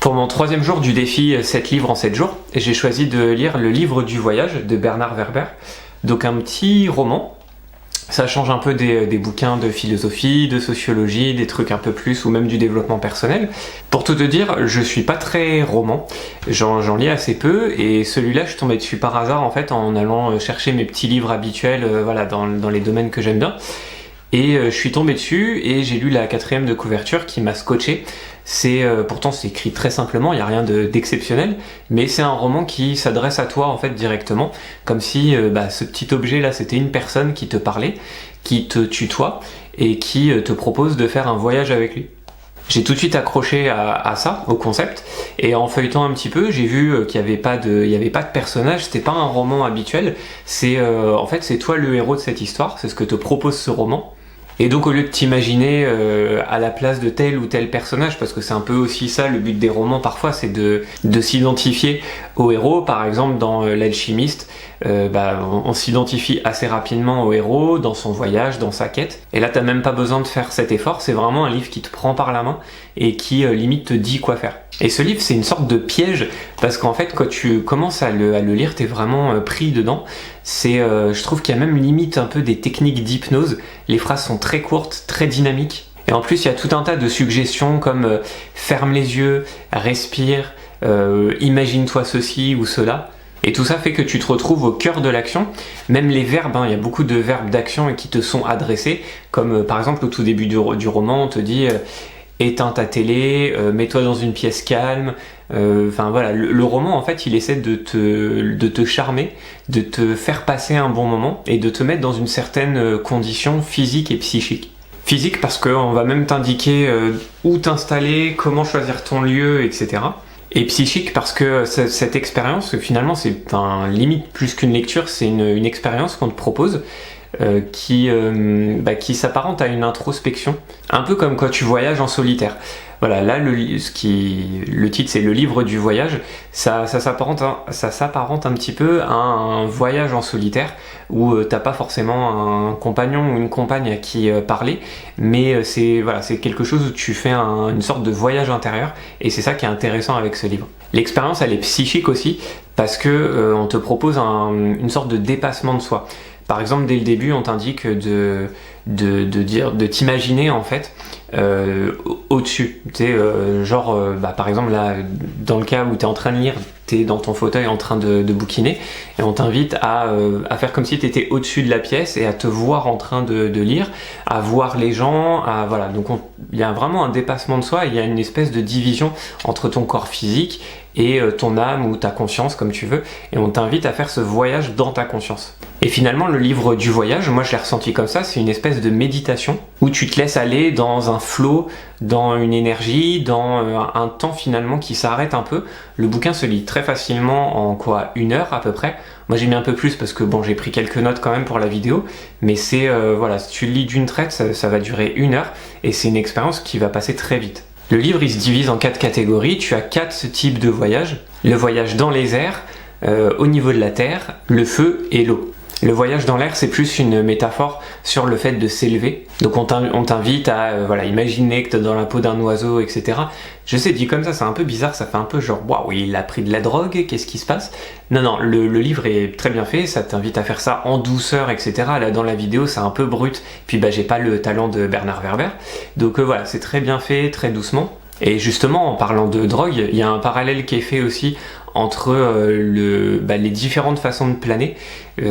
Pour mon 3e jour du défi 7 livres en 7 jours, j'ai choisi de lire Le Livre du voyage de Bernard Werber, donc un petit roman. Ça change un peu des bouquins de philosophie, de sociologie, des trucs un peu plus, ou même du développement personnel. Pour tout te dire, je suis pas très roman, j'en lis assez peu, et celui-là je suis tombé dessus par hasard en fait en allant chercher mes petits livres habituels voilà, dans les domaines que j'aime bien. Et je suis tombé dessus et j'ai lu la 4e de couverture qui m'a scotché. Pourtant c'est écrit très simplement, il n'y a rien d'exceptionnel, mais c'est un roman qui s'adresse à toi en fait directement, comme si ce petit objet là c'était une personne qui te parlait, qui te tutoie et qui te propose de faire un voyage avec lui. J'ai tout de suite accroché à ça, au concept, et en feuilletant un petit peu, j'ai vu qu'il n'y avait pas de personnage, c'était pas un roman habituel, en fait c'est toi le héros de cette histoire, c'est ce que te propose ce roman. Et donc au lieu de t'imaginer à la place de tel ou tel personnage, parce que c'est un peu aussi ça le but des romans parfois, c'est de s'identifier au héros. Par exemple dans L'Alchimiste, on s'identifie assez rapidement au héros, dans son voyage, dans sa quête. Et là t'as même pas besoin de faire cet effort, c'est vraiment un livre qui te prend par la main et qui limite te dit quoi faire. Et ce livre c'est une sorte de piège, parce qu'en fait quand tu commences à le lire, t'es vraiment pris dedans. Je trouve qu'il y a même limite un peu des techniques d'hypnose, les phrases sont très courtes, très dynamiques. Et en plus il y a tout un tas de suggestions comme ferme les yeux, respire, imagine-toi ceci ou cela. Et tout ça fait que tu te retrouves au cœur de l'action. Même les verbes, il y a beaucoup de verbes d'action qui te sont adressés, comme par exemple au tout début du roman, on te dit éteins ta télé, mets-toi dans une pièce calme. Voilà, le roman en fait il essaie de te charmer, de te faire passer un bon moment et de te mettre dans une certaine condition physique et psychique. Physique parce qu'on va même t'indiquer où t'installer, comment choisir ton lieu, etc. Et psychique parce que cette expérience, finalement c'est limite plus qu'une lecture, c'est une expérience qu'on te propose qui s'apparente à une introspection, un peu comme quand tu voyages en solitaire. Voilà, là le titre c'est Le Livre du voyage, ça s'apparente un petit peu à un voyage en solitaire où t'as pas forcément un compagnon ou une compagne à qui parler, mais c'est quelque chose où tu fais une sorte de voyage intérieur, et c'est ça qui est intéressant avec ce livre. L'expérience elle est psychique aussi parce que on te propose une sorte de dépassement de soi. Par exemple, dès le début, on t'indique de t'imaginer en fait au-dessus. Par exemple là, dans le cas où tu es en train de lire, tu es dans ton fauteuil en train de bouquiner, et on t'invite à faire comme si tu étais au-dessus de la pièce et à te voir en train de lire, à voir les gens, voilà. Donc il y a vraiment un dépassement de soi, il y a une espèce de division entre ton corps physique et ton âme ou ta conscience comme tu veux, et on t'invite à faire ce voyage dans ta conscience. Et finalement le livre du voyage, moi je l'ai ressenti comme ça, c'est une espèce de méditation où tu te laisses aller dans un flow, dans une énergie, dans un temps finalement qui s'arrête un peu. Le bouquin se lit très facilement en 1 heure à peu près. Moi j'ai mis un peu plus parce que j'ai pris quelques notes quand même pour la vidéo, mais si tu le lis d'une traite, ça va durer 1 heure et c'est une expérience qui va passer très vite. Le livre il se divise en 4 catégories, tu as 4 types de voyages. Le voyage dans les airs, au niveau de la terre, le feu et l'eau. Le voyage dans l'air, c'est plus une métaphore sur le fait de s'élever. Donc on t'invite à imaginer que tu es dans la peau d'un oiseau, etc. Je sais, dit comme ça, c'est un peu bizarre, ça fait un peu genre « Waouh, il a pris de la drogue, qu'est-ce qui se passe ?» Non, le livre est très bien fait, ça t'invite à faire ça en douceur, etc. Là, dans la vidéo, c'est un peu brut, puis j'ai pas le talent de Bernard Werber. Donc voilà, c'est très bien fait, très doucement. Et justement, en parlant de drogue, il y a un parallèle qui est fait aussi entre les différentes façons de planer.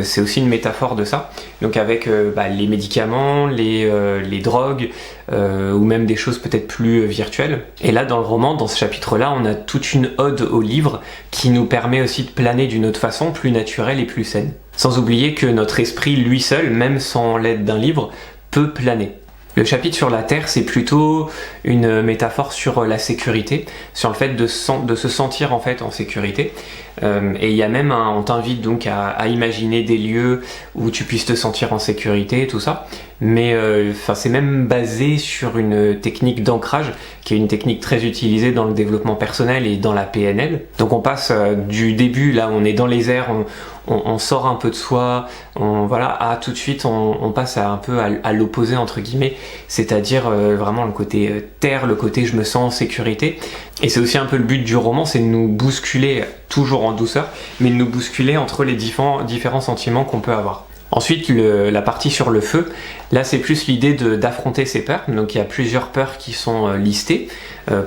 C'est aussi une métaphore de ça. Donc avec les médicaments, les drogues, ou même des choses peut-être plus virtuelles. Et là, dans le roman, dans ce chapitre-là, on a toute une ode au livre qui nous permet aussi de planer d'une autre façon, plus naturelle et plus saine. Sans oublier que notre esprit, lui seul, même sans l'aide d'un livre, peut planer. Le chapitre sur la Terre, c'est plutôt une métaphore sur la sécurité, sur le fait de se sentir en fait en sécurité. Et il y a même on t'invite donc à imaginer des lieux où tu puisses te sentir en sécurité et tout ça. Mais c'est même basé sur une technique d'ancrage qui est une technique très utilisée dans le développement personnel et dans la PNL. Donc on passe du début, là on est dans les airs, on sort un peu de soi, à tout de suite on passe un peu à l'opposé entre guillemets, c'est-à-dire vraiment le côté terre, le côté je me sens en sécurité. Et c'est aussi un peu le but du roman, c'est de nous bousculer, toujours en douceur, mais de nous bousculer entre les différents sentiments qu'on peut avoir. Ensuite, la partie sur le feu, là c'est plus l'idée d'affronter ses peurs. Donc il y a plusieurs peurs qui sont listées.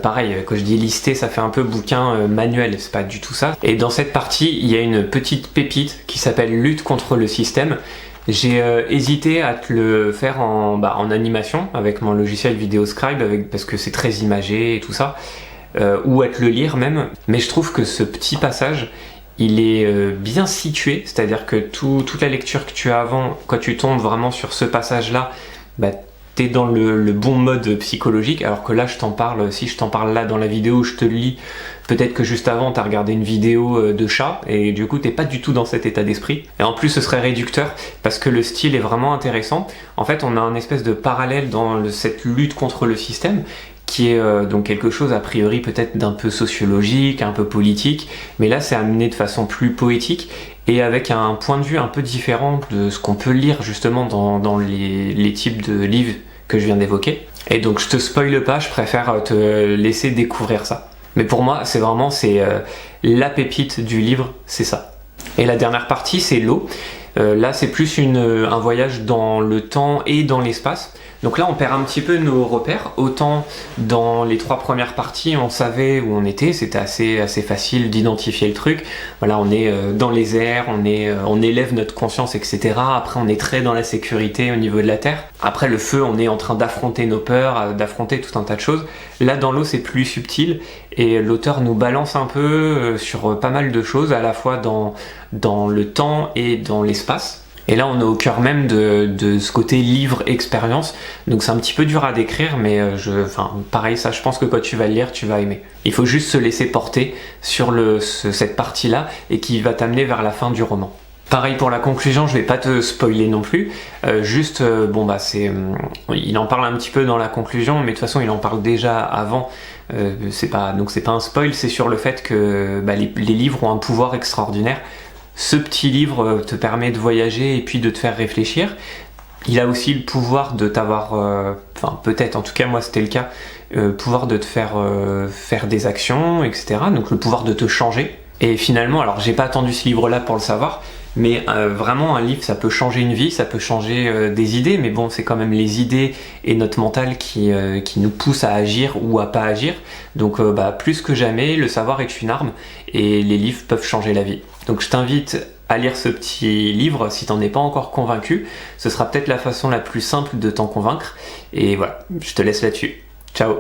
Pareil, quand je dis listé, ça fait un peu bouquin manuel, c'est pas du tout ça. Et dans cette partie, il y a une petite pépite qui s'appelle Lutte contre le système. J'ai hésité à te le faire en animation avec mon logiciel Videoscribe, parce que c'est très imagé et tout ça, ou à te le lire même. Mais je trouve que ce petit passage, il est bien situé, c'est-à-dire que toute la lecture que tu as avant, quand tu tombes vraiment sur ce passage-là, t'es dans le bon mode psychologique, alors que là je t'en parle, si je t'en parle là dans la vidéo, je te le lis, peut-être que juste avant t'as regardé une vidéo de chat, et du coup t'es pas du tout dans cet état d'esprit. Et en plus ce serait réducteur, parce que le style est vraiment intéressant. En fait on a un espèce de parallèle dans cette lutte contre le système, qui est donc quelque chose a priori peut-être d'un peu sociologique, un peu politique, mais là c'est amené de façon plus poétique et avec un point de vue un peu différent de ce qu'on peut lire justement dans les types de livres que je viens d'évoquer. Et donc je te spoile pas, je préfère te laisser découvrir ça. Mais pour moi c'est vraiment la pépite du livre, c'est ça. Et la dernière partie c'est l'eau. Là c'est plus un voyage dans le temps et dans l'espace. Donc là on perd un petit peu nos repères, autant dans les 3 premières parties on savait où on était, c'était assez facile d'identifier le truc. Voilà, on est dans les airs, on élève notre conscience, etc. Après on est très dans la sécurité au niveau de la terre. Après le feu, on est en train d'affronter nos peurs, d'affronter tout un tas de choses. Là dans l'eau c'est plus subtil et l'auteur nous balance un peu sur pas mal de choses, à la fois dans le temps et dans l'espace. Et là on est au cœur même de ce côté livre-expérience, donc c'est un petit peu dur à décrire, mais pareil, ça je pense que quand tu vas le lire, tu vas aimer. Il faut juste se laisser porter sur cette partie-là et qui va t'amener vers la fin du roman. Pareil pour la conclusion, je vais pas te spoiler non plus, il en parle un petit peu dans la conclusion, mais de toute façon il en parle déjà avant, c'est pas un spoil, c'est sur le fait que les livres ont un pouvoir extraordinaire. Ce petit livre te permet de voyager et puis de te faire réfléchir. Il a aussi le pouvoir de t'avoir, peut-être, en tout cas moi c'était le cas, pouvoir de te faire des actions, etc. Donc le pouvoir de te changer. Et finalement, alors j'ai pas attendu ce livre-là pour le savoir, mais vraiment un livre ça peut changer une vie, ça peut changer des idées, mais bon c'est quand même les idées et notre mental qui nous poussent à agir ou à pas agir. Donc plus que jamais, le savoir est une arme et les livres peuvent changer la vie. Donc je t'invite à lire ce petit livre si t'en es pas encore convaincu, ce sera peut-être la façon la plus simple de t'en convaincre. Et voilà, je te laisse là-dessus. Ciao!